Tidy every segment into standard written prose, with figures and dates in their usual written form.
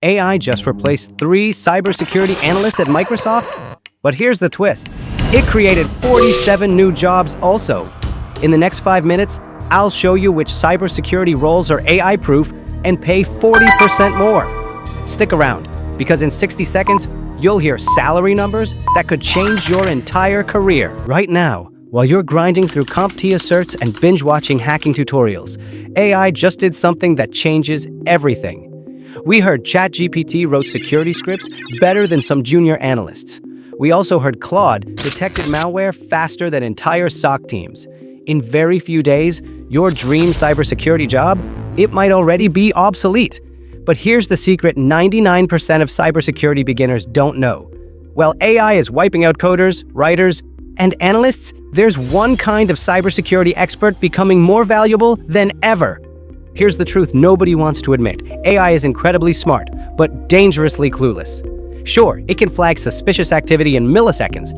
AI just replaced 3 cybersecurity analysts at Microsoft? But here's the twist. It created 47 new jobs also. In the next 5 minutes, I'll show you which cybersecurity roles are AI-proof and pay 40% more. Stick around, because in 60 seconds, you'll hear salary numbers that could change your entire career. Right now, while you're grinding through CompTIA certs and binge-watching hacking tutorials, AI just did something that changes everything. We heard ChatGPT wrote security scripts better than some junior analysts. We also heard Claude detected malware faster than entire SOC teams. In very few days, your dream cybersecurity job, it might already be obsolete. But here's the secret 99% of cybersecurity beginners don't know. While AI is wiping out coders, writers, and analysts, there's one kind of cybersecurity expert becoming more valuable than ever. Here's the truth nobody wants to admit. AI is incredibly smart, but dangerously clueless. Sure, it can flag suspicious activity in milliseconds,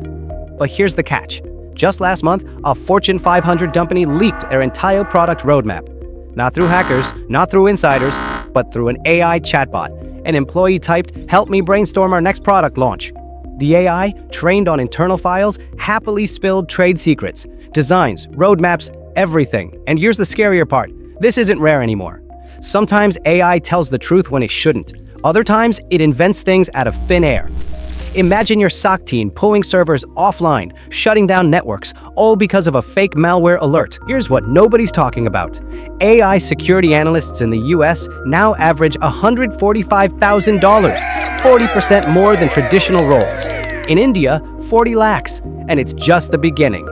but here's the catch. Just last month, a Fortune 500 company leaked their entire product roadmap. Not through hackers, not through insiders, but through an AI chatbot. An employee typed, "Help me brainstorm our next product launch." The AI, trained on internal files, happily spilled trade secrets, designs, roadmaps, everything. And here's the scarier part. This isn't rare anymore. Sometimes AI tells the truth when it shouldn't. Other times, it invents things out of thin air. Imagine your SOC team pulling servers offline, shutting down networks, all because of a fake malware alert. Here's what nobody's talking about. AI security analysts in the US now average $145,000, 40% more than traditional roles. In India, 40 lakhs, and it's just the beginning.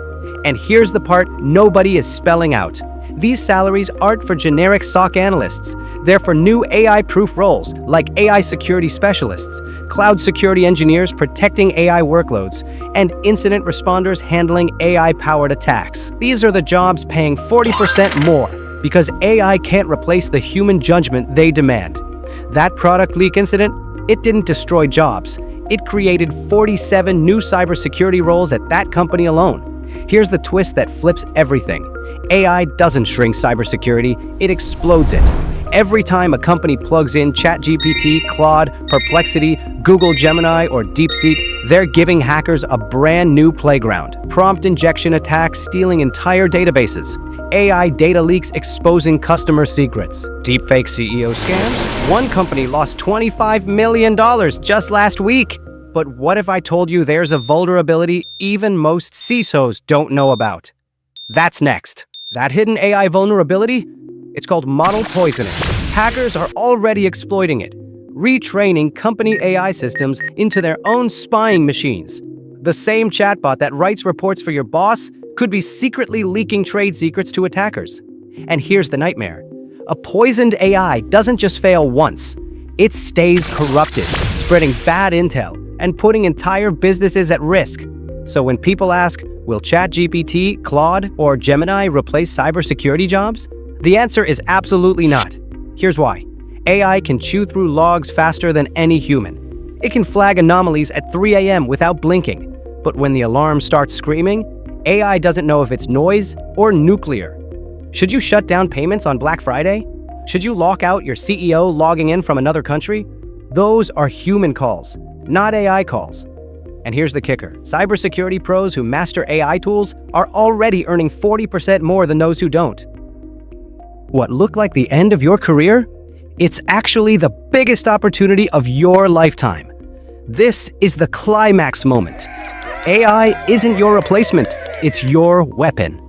And here's the part nobody is spelling out. These salaries aren't for generic SOC analysts. They're for new AI-proof roles, like AI security specialists, cloud security engineers protecting AI workloads, and incident responders handling AI-powered attacks. These are the jobs paying 40% more, because AI can't replace the human judgment they demand. That product leak incident, it didn't destroy jobs. It created 47 new cybersecurity roles at that company alone. Here's the twist that flips everything. AI doesn't shrink cybersecurity, it explodes it. Every time a company plugs in ChatGPT, Claude, Perplexity, Google Gemini, or DeepSeek, they're giving hackers a brand new playground. Prompt injection attacks stealing entire databases. AI data leaks exposing customer secrets. Deepfake CEO scams? One company lost $25 million just last week. But what if I told you there's a vulnerability even most CISOs don't know about? That's next. That hidden AI vulnerability? It's called model poisoning. Hackers are already exploiting it, retraining company AI systems into their own spying machines. The same chatbot that writes reports for your boss could be secretly leaking trade secrets to attackers. And here's the nightmare. A poisoned AI doesn't just fail once. It stays corrupted, spreading bad intel and putting entire businesses at risk. So when people ask, will ChatGPT, Claude, or Gemini replace cybersecurity jobs? The answer is absolutely not. Here's why. AI can chew through logs faster than any human. It can flag anomalies at 3 a.m. without blinking. But when the alarm starts screaming, AI doesn't know if it's noise or nuclear. Should you shut down payments on Black Friday? Should you lock out your CEO logging in from another country? Those are human calls, not AI calls. And here's the kicker. Cybersecurity pros who master AI tools are already earning 40% more than those who don't. What looked like the end of your career? It's actually the biggest opportunity of your lifetime. This is the climax moment. AI isn't your replacement, it's your weapon.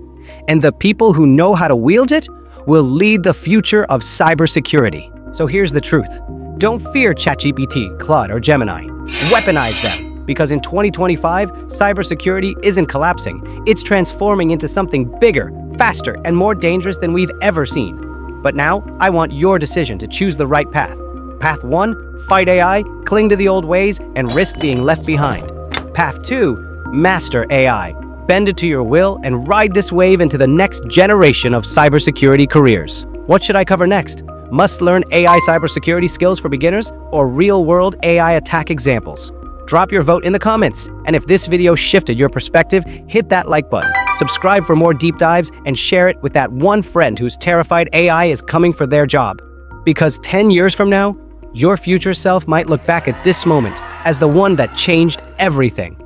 And the people who know how to wield it will lead the future of cybersecurity. So here's the truth. Don't fear ChatGPT, Claude, or Gemini. Weaponize them. Because in 2025, cybersecurity isn't collapsing. It's transforming into something bigger, faster, and more dangerous than we've ever seen. But now, I want your decision to choose the right path. Path 1, fight AI, cling to the old ways, and risk being left behind. Path 2, master AI, bend it to your will, and ride this wave into the next generation of cybersecurity careers. What should I cover next? Must-learn AI cybersecurity skills for beginners, or real-world AI attack examples? Drop your vote in the comments, and if this video shifted your perspective, hit that like button, subscribe for more deep dives, and share it with that one friend who's terrified AI is coming for their job. Because 10 years from now, Your future self might look back at this moment as the one that changed everything.